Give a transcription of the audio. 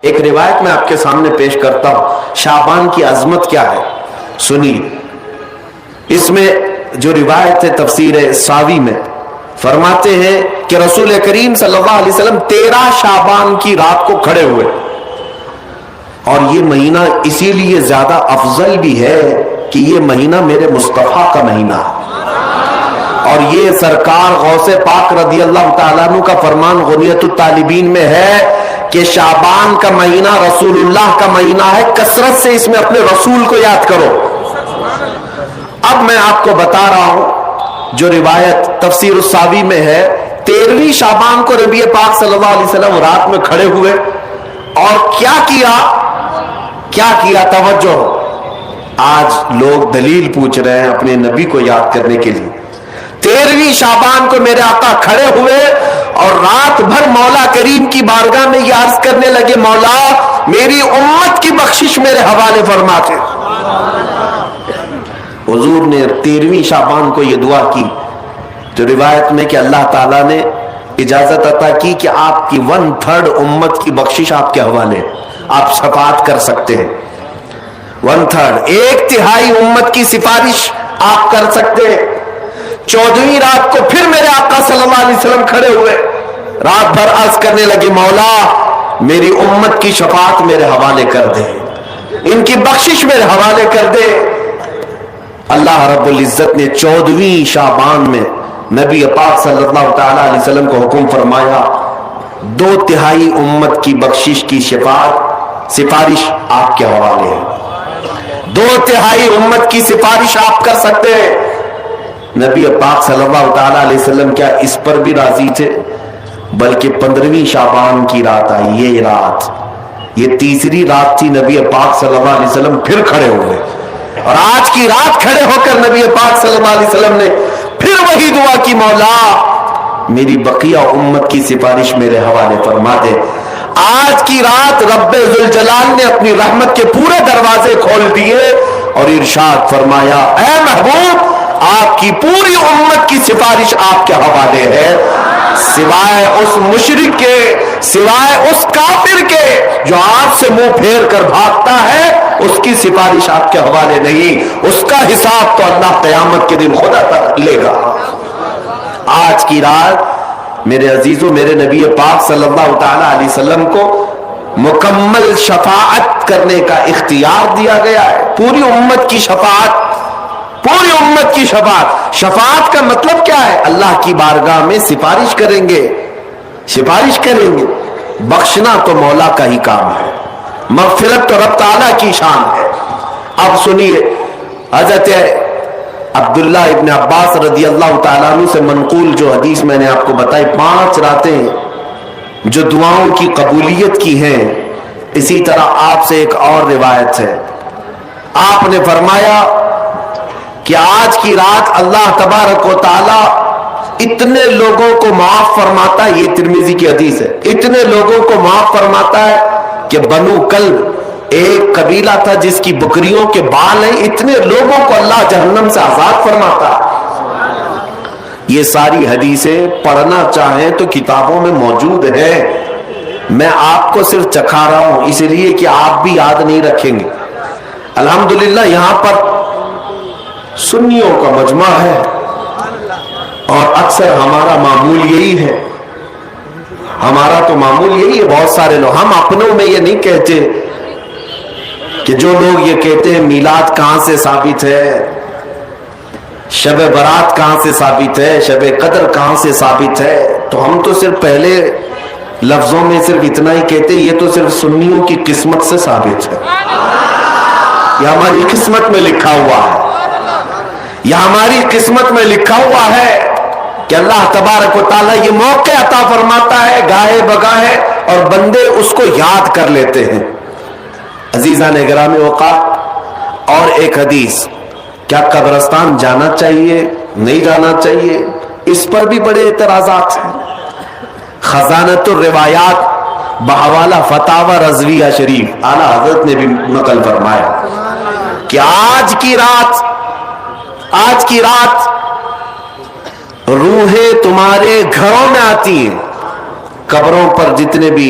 ایک روایت میں آپ کے سامنے پیش کرتا ہوں، شعبان کی عظمت کیا ہے سنیے۔ اس میں جو روایت ہے تفسیر ساوی میں فرماتے ہیں کہ رسول کریم صلی اللہ علیہ وسلم 13 شعبان کی رات کو کھڑے ہوئے، اور یہ مہینہ اسی لیے زیادہ افضل بھی ہے کہ یہ مہینہ میرے مصطفیٰ کا مہینہ ہے، اور یہ سرکار غوث پاک رضی اللہ تعالیٰ عنہ کا فرمان غنیت الطالبین میں ہے کہ شعبان کا مہینہ رسول اللہ کا مہینہ ہے، کثرت سے اس میں اپنے رسول کو یاد کرو۔ اب میں آپ کو بتا رہا ہوں جو روایت تفسیر الساوی میں ہے، 13ویں شعبان کو نبی پاک صلی اللہ علیہ وسلم رات میں کھڑے ہوئے اور کیا کیا توجہ۔ آج لوگ دلیل پوچھ رہے ہیں اپنے نبی کو یاد کرنے کے لیے۔ 13ویں شعبان کو میرے آقا کھڑے ہوئے اور رات بھر مولا کریم کی بارگاہ میں یہ عرض کرنے لگے، مولا میری امت کی بخشش میرے حوالے فرماتے۔ حضور نے 13ویں شعبان کو یہ دعا کی، جو روایت میں کہ اللہ تعالیٰ نے اجازت عطا کی کہ آپ کی 1/3 امت کی بخشش آپ کے حوالے، آپ شفاعت کر سکتے ہیں۔ 1/3 1/3 امت کی سفارش آپ کر سکتے ہیں۔ 14ویں رات کو پھر میرے آقا صلی اللہ علیہ وسلم کھڑے ہوئے، رات بھر عرض کرنے لگے، مولا میری امت کی شفاعت میرے حوالے کر دے، ان کی بخشش میرے حوالے کر دے۔ اللہ رب العزت نے 14ویں شعبان میں نبی پاک صلی اللہ تعالی علیہ وسلم کو حکم فرمایا، 2/3 امت کی بخشش کی سفارش آپ کے حوالے ہے، 2/3 امت کی سفارش آپ کر سکتے ہیں۔ نبی پاک صلی اللہ تعالی علیہ وسلم کیا اس پر بھی راضی تھے، بلکہ 15ویں شعبان کی رات آئی، یہ رات، یہ تیسری رات تھی، نبی پاک صلی اللہ علیہ وسلم پھر کھڑے ہوئے، اور آج کی رات کھڑے ہو کر نبی پاک صلی اللہ علیہ وسلم نے پھر وہی دعا کی، مولا میری بقیہ امت کی سفارش میرے حوالے فرما دے۔ آج کی رات رب ذوالجلال نے اپنی رحمت کے پورے دروازے کھول دیے اور ارشاد فرمایا، اے محبوب آپ کی پوری امت کی سفارش آپ کے حوالے ہے، سوائے اس مشرک کے، سوائے اس کافر کے جو آپ سے منہ پھیر کر بھاگتا ہے، اس کی سفارش آپ کے حوالے نہیں، اس کا حساب تو اللہ قیامت کے دن خدا تک لے گا۔ آج کی رات میرے عزیزوں، میرے نبی پاک صلی اللہ تعالی علیہ وسلم کو مکمل شفاعت کرنے کا اختیار دیا گیا ہے، پوری امت کی شفاعت، پوری امت کی شفاعت۔ شفاعت کا مطلب کیا ہے؟ اللہ کی بارگاہ میں سفارش کریں گے، سفارش کریں گے۔ بخشنا تو مولا کا ہی کام ہے، مغفرت تو رب تعالیٰ کی شان ہے۔ اب سنیے، حضرت عبداللہ ابن عباس رضی اللہ تعالیٰ عنہ سے منقول جو حدیث میں نے آپ کو بتائی، 5 راتیں جو دعاؤں کی قبولیت کی ہیں، اسی طرح آپ سے ایک اور روایت ہے، آپ نے فرمایا کہ آج کی رات اللہ تبارک و تعالی اتنے لوگوں کو معاف فرماتا ہے، یہ ترمذی کی حدیث ہے، اتنے لوگوں کو معاف فرماتا ہے کہ بنو کلب ایک قبیلہ تھا جس کی بکریوں کے بال ہیں، اتنے لوگوں کو اللہ جہنم سے آزاد فرماتا ہے۔ یہ ساری حدیثیں پڑھنا چاہیں تو کتابوں میں موجود ہیں، میں آپ کو صرف چکھا رہا ہوں اس لیے کہ آپ بھی یاد نہیں رکھیں گے۔ الحمدللہ یہاں پر سنیوں کا مجمع ہے اور اکثر ہمارا معمول یہی ہے، ہمارا تو معمول یہی ہے، بہت سارے لوگ، ہم اپنوں میں یہ نہیں کہتے کہ جو لوگ یہ کہتے ہیں میلاد کہاں سے ثابت ہے، شب برات کہاں سے ثابت ہے، شب قدر کہاں سے ثابت ہے، تو ہم تو صرف پہلے لفظوں میں صرف اتنا ہی کہتے ہیں، یہ تو صرف سنیوں کی قسمت سے ثابت ہے، یہ ہماری قسمت میں لکھا ہوا ہے، یہ ہماری قسمت میں لکھا ہوا ہے کہ اللہ تبارک و تعالیٰ یہ موقع عطا فرماتا ہے گاہے بگاہے اور بندے اس کو یاد کر لیتے ہیں۔ عزیزان گرامی اوقات، اور ایک حدیث، کیا قبرستان جانا چاہیے نہیں جانا چاہیے، اس پر بھی بڑے اعتراضات ہیں۔ خزانۃ الروایات بحوالہ فتاوی رضویہ شریف اعلیٰ حضرت نے بھی نقل فرمایا کہ آج کی رات روحیں تمہارے گھروں میں آتی ہیں، قبروں پر جتنے بھی